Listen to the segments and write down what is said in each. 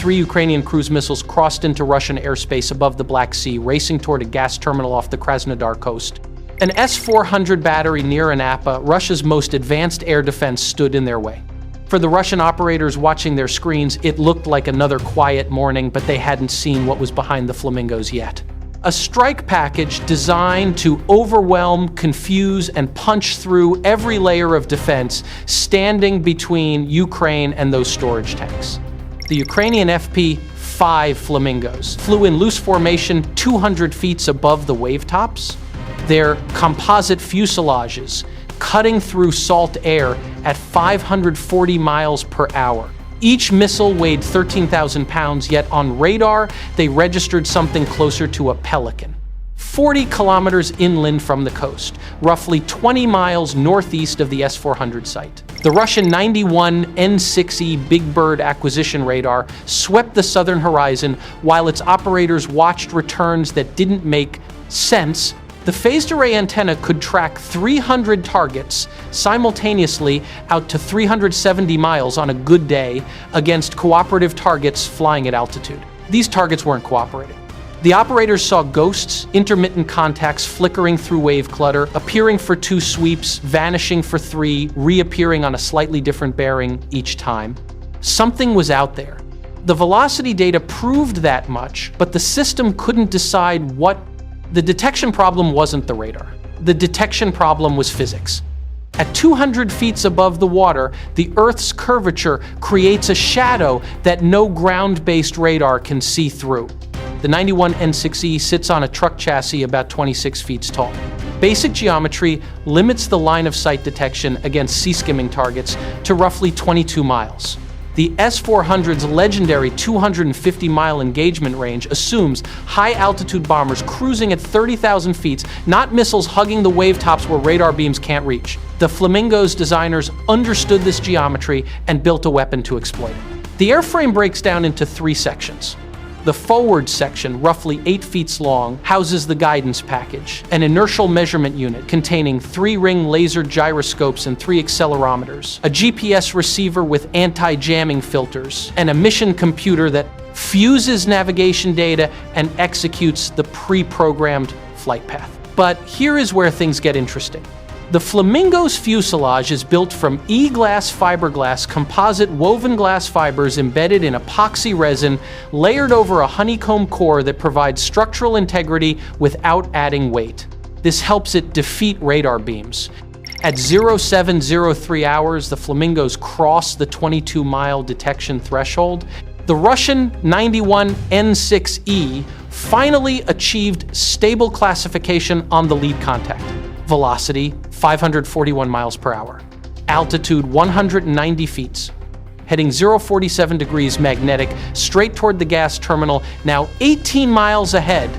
3 Ukrainian cruise missiles crossed into Russian airspace above the Black Sea, racing toward a gas terminal off the Krasnodar coast. An S-400 battery near Anapa, Russia's most advanced air defense, stood in their way. For the Russian operators watching their screens, it looked like another quiet morning, but they hadn't seen what was behind the Flamingos yet. A strike package designed to overwhelm, confuse, and punch through every layer of defense standing between Ukraine and those storage tanks. The Ukrainian FP-5 Flamingos flew in loose formation 200 feet above the wave tops. Their composite fuselages cutting through salt air at 540 miles per hour. Each missile weighed 13,000 pounds, yet on radar, they registered something closer to a pelican. 40 kilometers inland from the coast, roughly 20 miles northeast of the S-400 site. The Russian 91 N6E Big Bird acquisition radar swept the southern horizon while its operators watched returns that didn't make sense. The phased array antenna could track 300 targets simultaneously out to 370 miles on a good day against cooperative targets flying at altitude. These targets weren't cooperating. The operators saw ghosts, intermittent contacts flickering through wave clutter, appearing for 2 sweeps, vanishing for 3, reappearing on a slightly different bearing each time. Something was out there. The velocity data proved that much, but the system couldn't decide what. The detection problem wasn't the radar. The detection problem was physics. At 200 feet above the water, the Earth's curvature creates a shadow that no ground-based radar can see through. The 91 N6E sits on a truck chassis about 26 feet tall. Basic geometry limits the line of sight detection against sea-skimming targets to roughly 22 miles. The S-400's legendary 250-mile engagement range assumes high-altitude bombers cruising at 30,000 feet, not missiles hugging the wave tops where radar beams can't reach. The Flamingo's designers understood this geometry and built a weapon to exploit it. The airframe breaks down into 3 sections. The forward section, roughly 8 feet long, houses the guidance package, an inertial measurement unit containing 3-ring laser gyroscopes and 3 accelerometers, a GPS receiver with anti-jamming filters, and a mission computer that fuses navigation data and executes the pre-programmed flight path. But here is where things get interesting. The Flamingo's fuselage is built from E-glass fiberglass composite woven glass fibers embedded in epoxy resin layered over a honeycomb core that provides structural integrity without adding weight. This helps it defeat radar beams. At 0703 hours, the Flamingos cross the 22-mile detection threshold. The Russian 91 N6E finally achieved stable classification on the lead contact. Velocity, 541 miles per hour. Altitude, 190 feet. Heading 047 degrees magnetic, straight toward the gas terminal, now 18 miles ahead.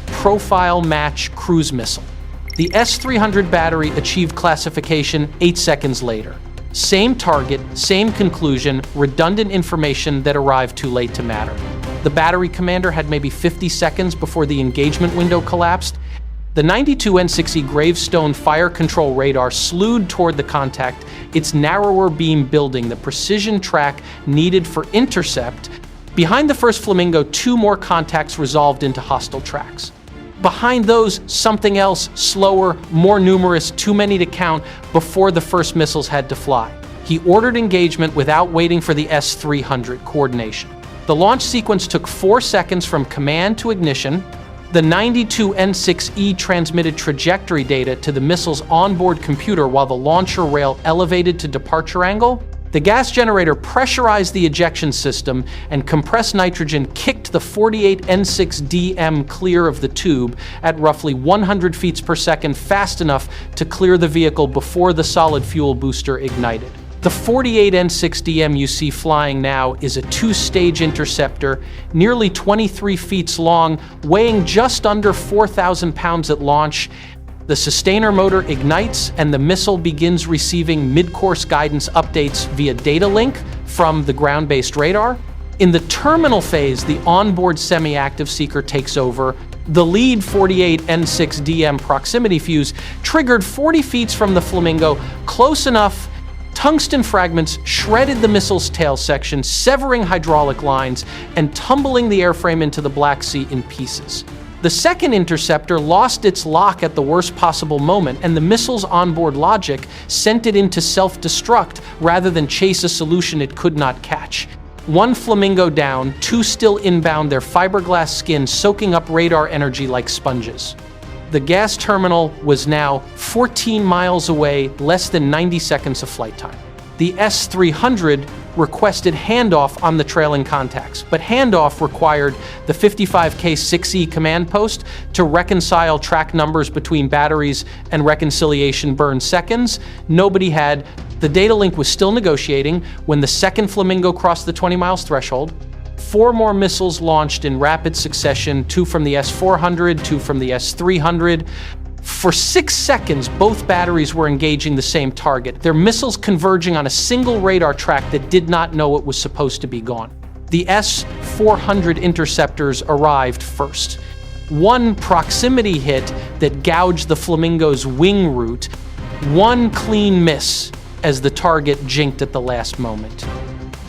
Profile match cruise missile. The S300 battery achieved classification 8 seconds later. Same target, same conclusion, redundant information that arrived too late to matter. The battery commander had maybe 50 seconds before the engagement window collapsed. The 92 N6E Gravestone fire control radar slewed toward the contact, its narrower beam building the precision track needed for intercept. Behind the first Flamingo, 2 more contacts resolved into hostile tracks. Behind those, something else, slower, more numerous, too many to count, before the first missiles had to fly. He ordered engagement without waiting for the S300 coordination. The launch sequence took 4 seconds from command to ignition. The 92 N6E transmitted trajectory data to the missile's onboard computer while the launcher rail elevated to departure angle. The gas generator pressurized the ejection system, and compressed nitrogen kicked the 48 N6DM clear of the tube at roughly 100 feet per second, fast enough to clear the vehicle before the solid fuel booster ignited. The 48 N6DM you see flying now is a 2-stage interceptor, nearly 23 feet long, weighing just under 4,000 pounds at launch. The sustainer motor ignites and the missile begins receiving mid-course guidance updates via data link from the ground-based radar. In the terminal phase, the onboard semi-active seeker takes over. The lead 48 N6DM proximity fuse triggered 40 feet from the Flamingo, close enough Tungsten fragments shredded the missile's tail section, severing hydraulic lines and tumbling the airframe into the Black Sea in pieces. The second interceptor lost its lock at the worst possible moment, and the missile's onboard logic sent it into self-destruct rather than chase a solution it could not catch. One Flamingo down, two still inbound, their fiberglass skin soaking up radar energy like sponges. The gas terminal was now 14 miles away, less than 90 seconds of flight time. The S300 requested handoff on the trailing contacts, but handoff required the 55K6E command post to reconcile track numbers between batteries, and reconciliation burned seconds. Nobody had. The data link was still negotiating when the second Flamingo crossed the 20 miles threshold. 4 more missiles launched in rapid succession, 2 from the S400, 2 from the S300. For 6 seconds, both batteries were engaging the same target, their missiles converging on a single radar track that did not know it was supposed to be gone. The S400 interceptors arrived first. One proximity hit that gouged the Flamingo's wing root, one clean miss as the target jinked at the last moment.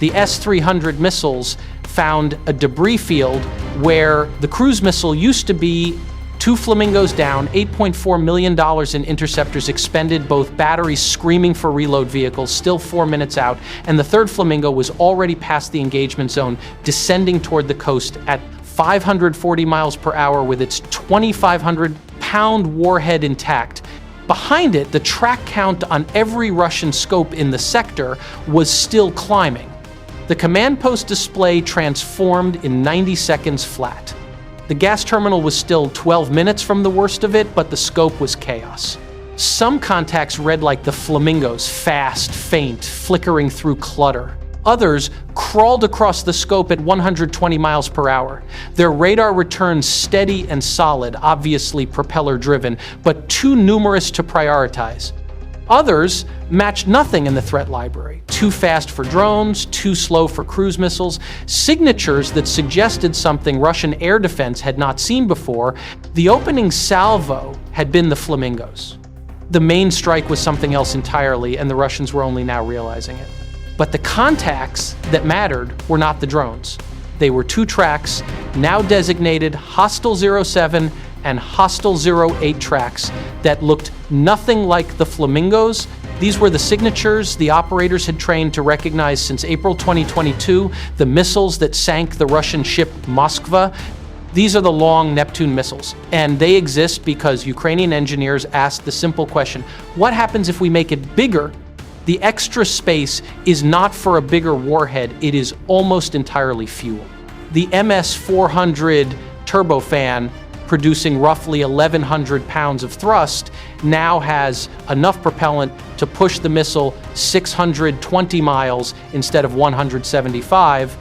The S300 missiles found a debris field where the cruise missile used to be. 2 Flamingos down, $8.4 million in interceptors expended, both batteries screaming for reload vehicles, still 4 minutes out, and the third Flamingo was already past the engagement zone, descending toward the coast at 540 miles per hour with its 2,500-pound warhead intact. Behind it, the track count on every Russian scope in the sector was still climbing. The command post display transformed in 90 seconds flat. The gas terminal was still 12 minutes from the worst of it, but the scope was chaos. Some contacts read like the Flamingos, fast, faint, flickering through clutter. Others crawled across the scope at 120 miles per hour. Their radar returned steady and solid, obviously propeller-driven, but too numerous to prioritize. Others matched nothing in the threat library. Too fast for drones, too slow for cruise missiles, signatures that suggested something Russian air defense had not seen before. The opening salvo had been the Flamingos. The main strike was something else entirely, and the Russians were only now realizing it. But the contacts that mattered were not the drones. They were 2 tracks, now designated Hostile 07 and Hostile 08 tracks that looked nothing like the Flamingos. These were the signatures the operators had trained to recognize since April 2022, the missiles that sank the Russian ship Moskva. These are the long Neptune missiles, and they exist because Ukrainian engineers asked the simple question, what happens if we make it bigger? The extra space is not for a bigger warhead, it is almost entirely fuel. The MS-400 turbofan, producing roughly 1,100 pounds of thrust, now has enough propellant to push the missile 620 miles instead of 175.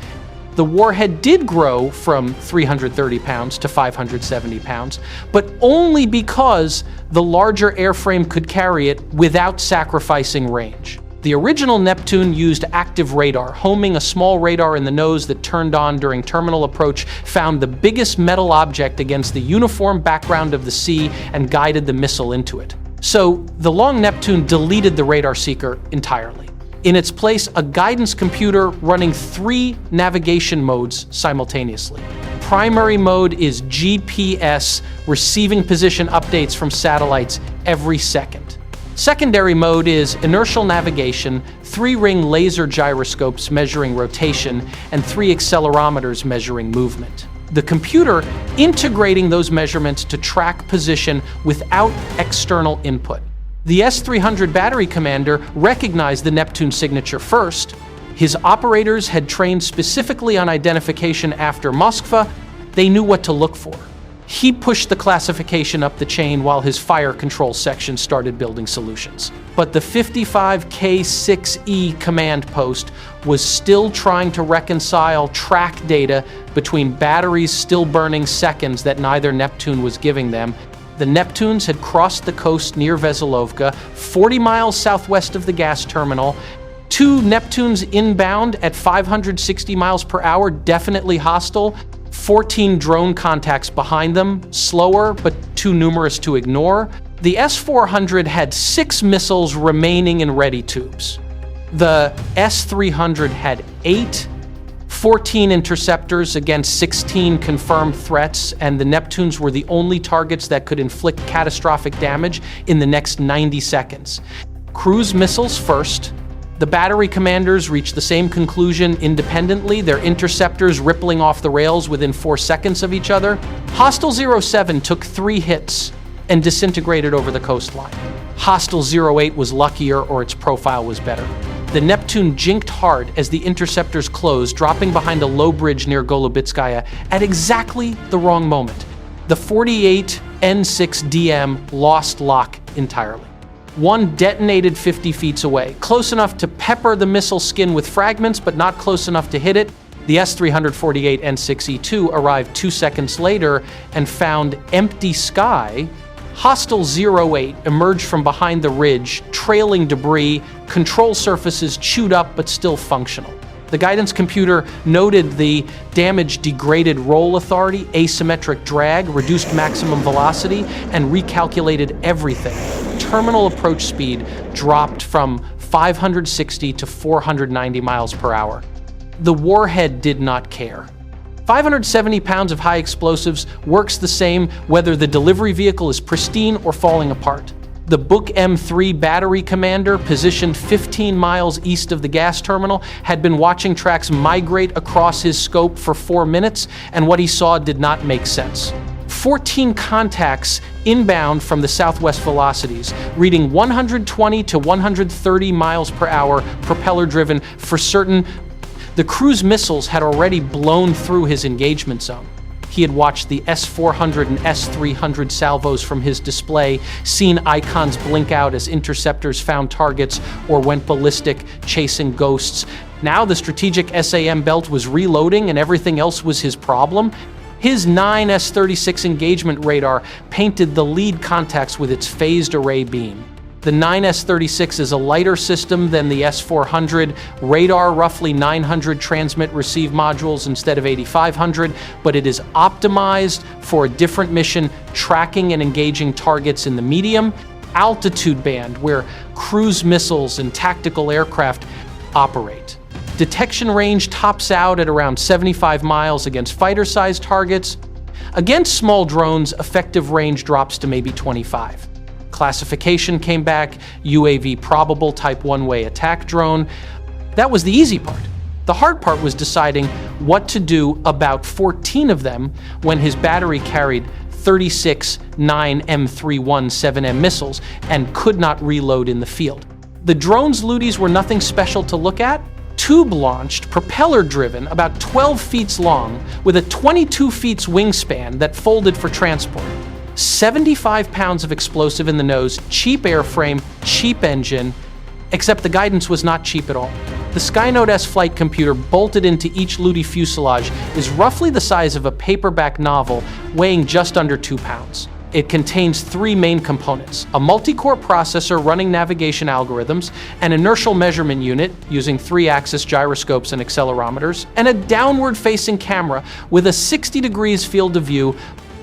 The warhead did grow from 330 pounds to 570 pounds, but only because the larger airframe could carry it without sacrificing range. The original Neptune used active radar, homing a small radar in the nose that turned on during terminal approach, found the biggest metal object against the uniform background of the sea, and guided the missile into it. So the long Neptune deleted the radar seeker entirely. In its place, a guidance computer running 3 navigation modes simultaneously. Primary mode is GPS, receiving position updates from satellites every second. Secondary mode is inertial navigation, 3-ring laser gyroscopes measuring rotation, and 3 accelerometers measuring movement. The computer integrating those measurements to track position without external input. The S300 battery commander recognized the Neptune signature first. His operators had trained specifically on identification after Moskva. They knew what to look for. He pushed the classification up the chain while his fire control section started building solutions. But the 55K6E command post was still trying to reconcile track data between batteries still burning seconds that neither Neptune was giving them. The Neptunes had crossed the coast near Veselovka, 40 miles southwest of the gas terminal. 2 Neptunes inbound at 560 miles per hour, definitely hostile. 14 drone contacts behind them, slower but too numerous to ignore. The S400 had 6 missiles remaining in ready tubes. The S300 had 14 interceptors against 16 confirmed threats, and the Neptunes were the only targets that could inflict catastrophic damage in the next 90 seconds. Cruise missiles first. The battery commanders reached the same conclusion independently, their interceptors rippling off the rails within 4 seconds of each other. Hostile 07 took 3 hits and disintegrated over the coastline. Hostile 08 was luckier, or its profile was better. The Neptune jinked hard as the interceptors closed, dropping behind a low bridge near Golubitskaya at exactly the wrong moment. The 48 N6DM lost lock entirely. One detonated 50 feet away, close enough to pepper the missile skin with fragments, but not close enough to hit it. The S348 N6E2 arrived 2 seconds later and found empty sky. Hostile 08 emerged from behind the ridge, trailing debris, control surfaces chewed up but still functional. The guidance computer noted the damage degraded roll authority, asymmetric drag, reduced maximum velocity, and recalculated everything. Terminal approach speed dropped from 560 to 490 miles per hour. The warhead did not care. 570 pounds of high explosives works the same whether the delivery vehicle is pristine or falling apart. The Book M3 battery commander, positioned 15 miles east of the gas terminal, had been watching tracks migrate across his scope for 4 minutes, and what he saw did not make sense. 14 contacts inbound from the southwest velocities, reading 120 to 130 miles per hour, propeller-driven for certain. The cruise missiles had already blown through his engagement zone. He had watched the S400 and S300 salvos from his display, seen icons blink out as interceptors found targets or went ballistic, chasing ghosts. Now the strategic SAM belt was reloading and everything else was his problem. His 9 S36 engagement radar painted the lead contacts with its phased array beam. The 9S36 is a lighter system than the S400, radar roughly 900 transmit-receive modules instead of 8,500, but it is optimized for a different mission, tracking and engaging targets in the medium altitude band where cruise missiles and tactical aircraft operate. Detection range tops out at around 75 miles against fighter-sized targets. Against small drones, effective range drops to maybe 25. Classification came back, UAV probable type one-way attack drone. That was the easy part. The hard part was deciding what to do about 14 of them when his battery carried 36 9M317M missiles and could not reload in the field. The drone's Luties were nothing special to look at. Tube-launched, propeller-driven, about 12 feet long, with a 22 feet wingspan that folded for transport. 75 pounds of explosive in the nose, cheap airframe, cheap engine, except the guidance was not cheap at all. The Skynote S flight computer bolted into each Luty fuselage is roughly the size of a paperback novel, weighing just under 2 pounds. It contains 3 main components: a multi-core processor running navigation algorithms, an inertial measurement unit using 3-axis gyroscopes and accelerometers, and a downward-facing camera with a 60 degrees field of view.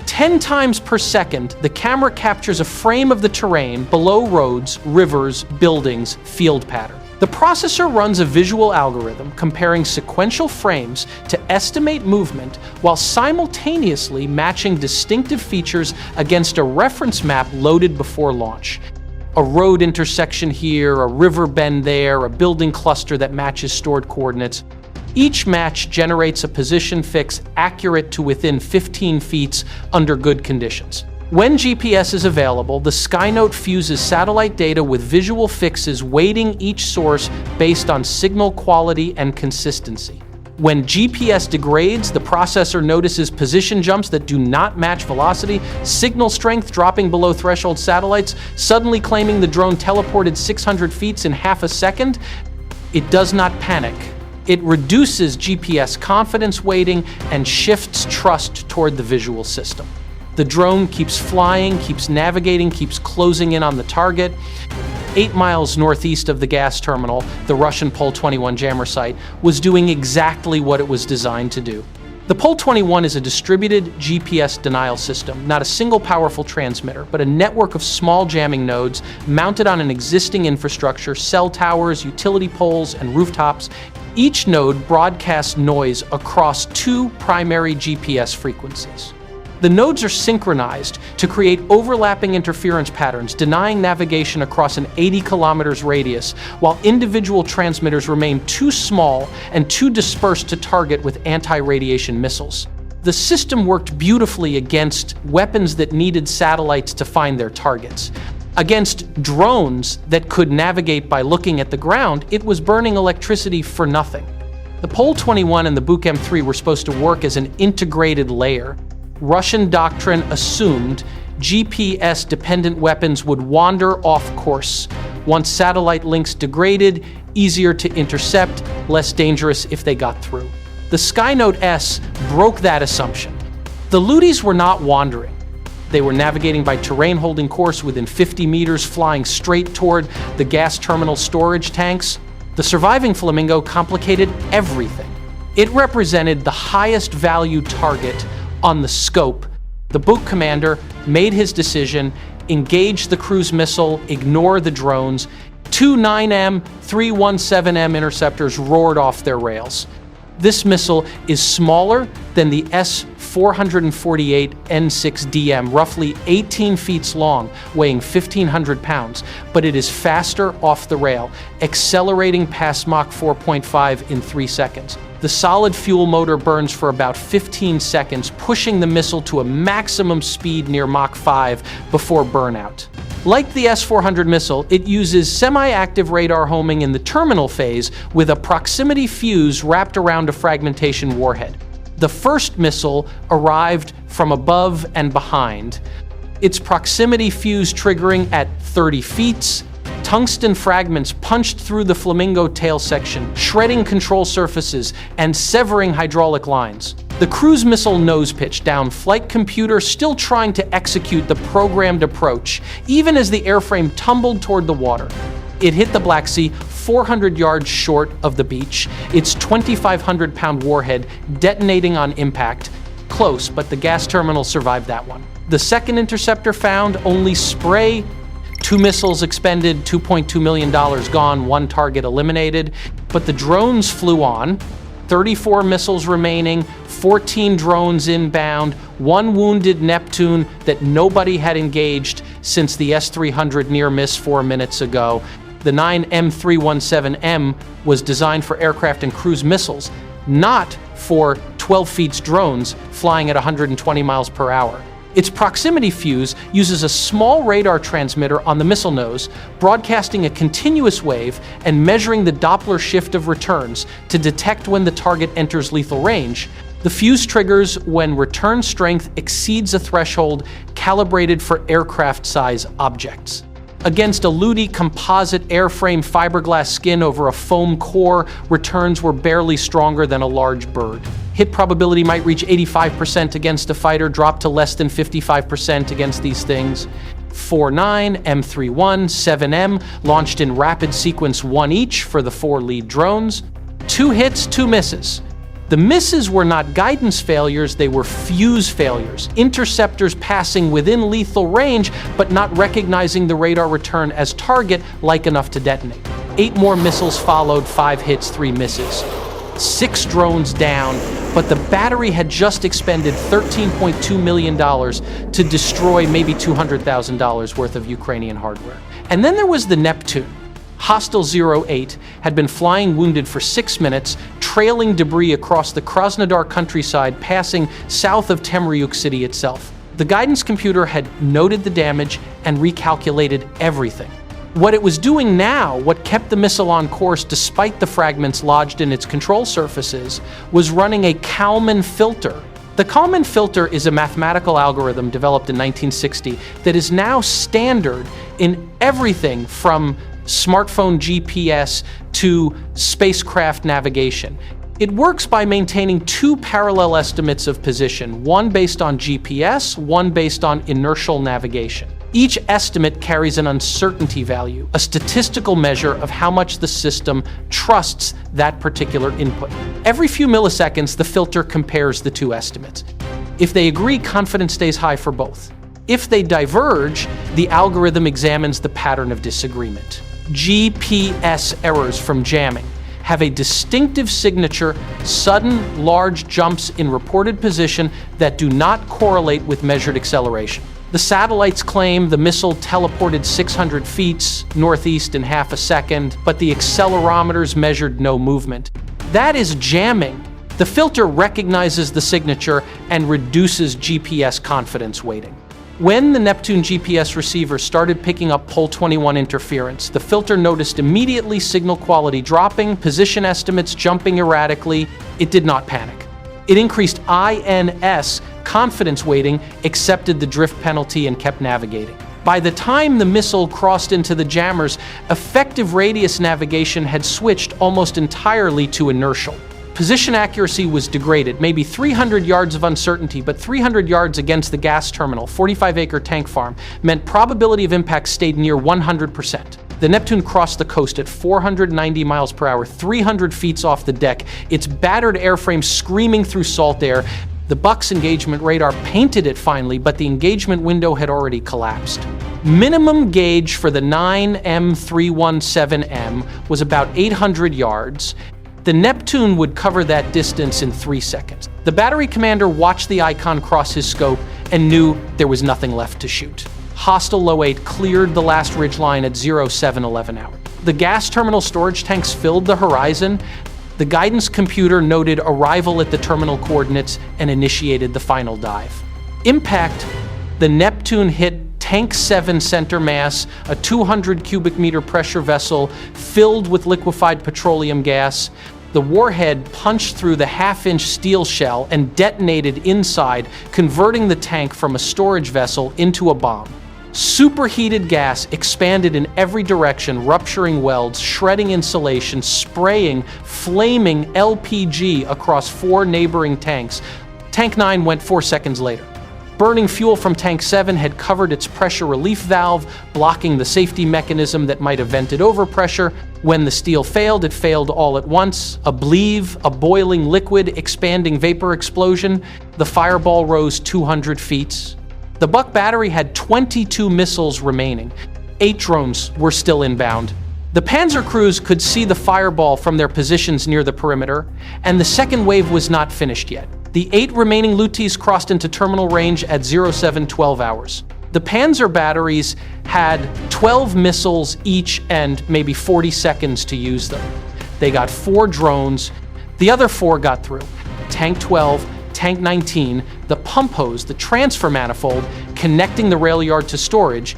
10 times per second, the camera captures a frame of the terrain below roads, rivers, buildings, field pattern. The processor runs a visual algorithm comparing sequential frames to estimate movement while simultaneously matching distinctive features against a reference map loaded before launch. A road intersection here, a river bend there, a building cluster that matches stored coordinates. Each match generates a position fix accurate to within 15 feet under good conditions. When GPS is available, the Skynote fuses satellite data with visual fixes, weighting each source based on signal quality and consistency. When GPS degrades, the processor notices position jumps that do not match velocity, signal strength dropping below threshold satellites, suddenly claiming the drone teleported 600 feet in half a second. It does not panic. It reduces GPS confidence weighting and shifts trust toward the visual system. The drone keeps flying, keeps navigating, keeps closing in on the target. 8 miles northeast of the gas terminal, the Russian Pol 21 jammer site was doing exactly what it was designed to do. The Pol-21 is a distributed GPS denial system, not a single powerful transmitter, but a network of small jamming nodes mounted on an existing infrastructure, cell towers, utility poles, and rooftops. Each node broadcasts noise across two primary GPS frequencies. The nodes are synchronized to create overlapping interference patterns, denying navigation across an 80 kilometers radius, while individual transmitters remain too small and too dispersed to target with anti-radiation missiles. The system worked beautifully against weapons that needed satellites to find their targets. Against drones that could navigate by looking at the ground, it was burning electricity for nothing. The Pol-21 and the Buk M3 were supposed to work as an integrated layer. Russian doctrine assumed GPS-dependent weapons would wander off course. Once satellite links degraded, easier to intercept, less dangerous if they got through. The Skynote S broke that assumption. The Lutys were not wandering. They were navigating by terrain holding course within 50 meters, flying straight toward the gas terminal storage tanks. The surviving Flamingo complicated everything. It represented the highest value target on the scope. The Buk commander made his decision, engage the cruise missile, ignore the drones. Two 9M, 317M interceptors roared off their rails. This missile is smaller than the S448 N6DM, roughly 18 feet long, weighing 1,500 pounds, but it is faster off the rail, accelerating past Mach 4.5 in 3 seconds. The solid fuel motor burns for about 15 seconds, pushing the missile to a maximum speed near Mach 5 before burnout. Like the S400 missile, it uses semi-active radar homing in the terminal phase with a proximity fuse wrapped around a fragmentation warhead. The first missile arrived from above and behind, its proximity fuse triggering at 30 feet. Tungsten fragments punched through the Flamingo tail section, shredding control surfaces and severing hydraulic lines. The cruise missile nose pitched down, flight computer still trying to execute the programmed approach, even as the airframe tumbled toward the water. It hit the BlackSea 400 yards short of the beach, its 2,500-pound warhead detonating on impact. Close, but the gas terminal survived that one. The second interceptor found only spray. 2 missiles expended, $2.2 million gone, 1 target eliminated. But the drones flew on. 34 missiles remaining, 14 drones inbound, 1 wounded Neptune that nobody had engaged since the S300 near miss 4 minutes ago. The 9M317M was designed for aircraft and cruise missiles, not for 12 feet drones flying at 120 miles per hour. Its proximity fuse uses a small radar transmitter on the missile nose, broadcasting a continuous wave and measuring the Doppler shift of returns to detect when the target enters lethal range. The fuse triggers when return strength exceeds a threshold calibrated for aircraft-size objects. Against a Luty composite airframe fiberglass skin over a foam core, returns were barely stronger than a large bird. Hit probability might reach 85% against a fighter, drop to less than 55% against these things. 4.9, M31, 7M launched in rapid sequence 1 each for the 4 lead drones. 2 hits, 2 misses. The misses were not guidance failures, they were fuse failures. Interceptors passing within lethal range, but not recognizing the radar return as target like enough to detonate. 8 more missiles followed, 5 hits, 3 misses. 6 drones down, but the battery had just expended $13.2 million to destroy maybe $200,000 worth of Ukrainian hardware. And then there was the Neptune. Hostile 08 had been flying wounded for 6 minutes, trailing debris across the Krasnodar countryside, passing south of Temryuk city itself. The guidance computer had noted the damage and recalculated everything. What it was doing now, what kept the missile on course despite the fragments lodged in its control surfaces, was running a Kalman filter. The Kalman filter is a mathematical algorithm developed in 1960 that is now standard in everything from smartphone GPS to spacecraft navigation. It works by maintaining 2 parallel estimates of position, one based on GPS, one based on inertial navigation. Each estimate carries an uncertainty value, a statistical measure of how much the system trusts that particular input. Every few milliseconds, the filter compares the two estimates. If they agree, confidence stays high for both. If they diverge, the algorithm examines the pattern of disagreement. GPS errors from jamming have a distinctive signature, sudden, large jumps in reported position that do not correlate with measured acceleration. The satellites claim the missile teleported 600 feet northeast in half a second, but the accelerometers measured no movement. That is jamming. The filter recognizes the signature and reduces GPS confidence weighting. When the Neptune GPS receiver started picking up Pole 21 interference, the filter noticed immediately signal quality dropping, position estimates jumping erratically. It did not panic. It increased INS confidence weighting, accepted the drift penalty, and kept navigating. By the time the missile crossed into the jammers, effective radius navigation had switched almost entirely to inertial. Position accuracy was degraded, maybe 300 yards of uncertainty, but 300 yards against the gas terminal, 45-acre tank farm, meant probability of impact stayed near 100%. The Neptune crossed the coast at 490 miles per hour, 300 feet off the deck, its battered airframe screaming through salt air. The Buck's engagement radar painted it finally, but the engagement window had already collapsed. Minimum gauge for the 9M317M was about 800 yards. The Neptune would cover that distance in 3 seconds. The battery commander watched the icon cross his scope and knew there was nothing left to shoot. Hostile low 8 cleared the last ridgeline at 0711 hour. The gas terminal storage tanks filled the horizon. The guidance computer noted arrival at the terminal coordinates and initiated the final dive. Impact: the Neptune hit Tank 7 center mass, a 200 cubic meter pressure vessel filled with liquefied petroleum gas. The warhead punched through the half-inch steel shell and detonated inside, converting the tank from a storage vessel into a bomb. Superheated gas expanded in every direction, rupturing welds, shredding insulation, spraying flaming LPG across 4 neighboring tanks. Tank 9 went 4 seconds later. Burning fuel from Tank 7 had covered its pressure relief valve, blocking the safety mechanism that might have vented overpressure. When the steel failed, it failed all at once. A bleave, a boiling liquid, expanding vapor explosion. The fireball rose 200 feet. The Buck battery had 22 missiles remaining. 8 drones were still inbound. The Pantsir crews could see the fireball from their positions near the perimeter, and the second wave was not finished yet. The 8 remaining Lutys crossed into terminal range at 0712 hours. The Pantsir batteries had 12 missiles each and maybe 40 seconds to use them. They got 4 drones. The other 4 got through. Tank 12, Tank 19, the pump hose, the transfer manifold connecting the rail yard to storage.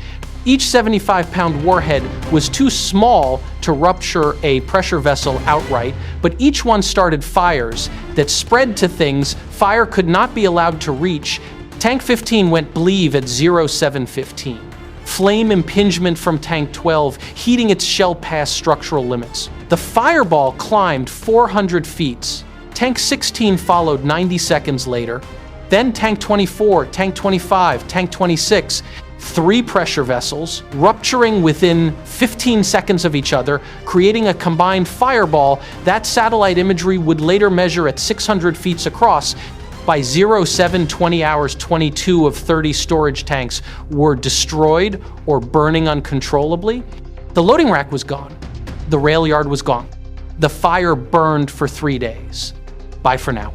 Each 75-pound warhead was too small to rupture a pressure vessel outright, but each one started fires that spread to things fire could not be allowed to reach. Tank 15 went bleave at 0715. Flame impingement from Tank 12, heating its shell past structural limits. The fireball climbed 400 feet. Tank 16 followed 90 seconds later. Then Tank 24, Tank 25, Tank 26, 3 pressure vessels, rupturing within 15 seconds of each other, creating a combined fireball. That satellite imagery would later measure at 600 feet across. By 0720 hours, 22 of 30 storage tanks were destroyed or burning uncontrollably. The loading rack was gone. The rail yard was gone. The fire burned for 3 days. Bye for now.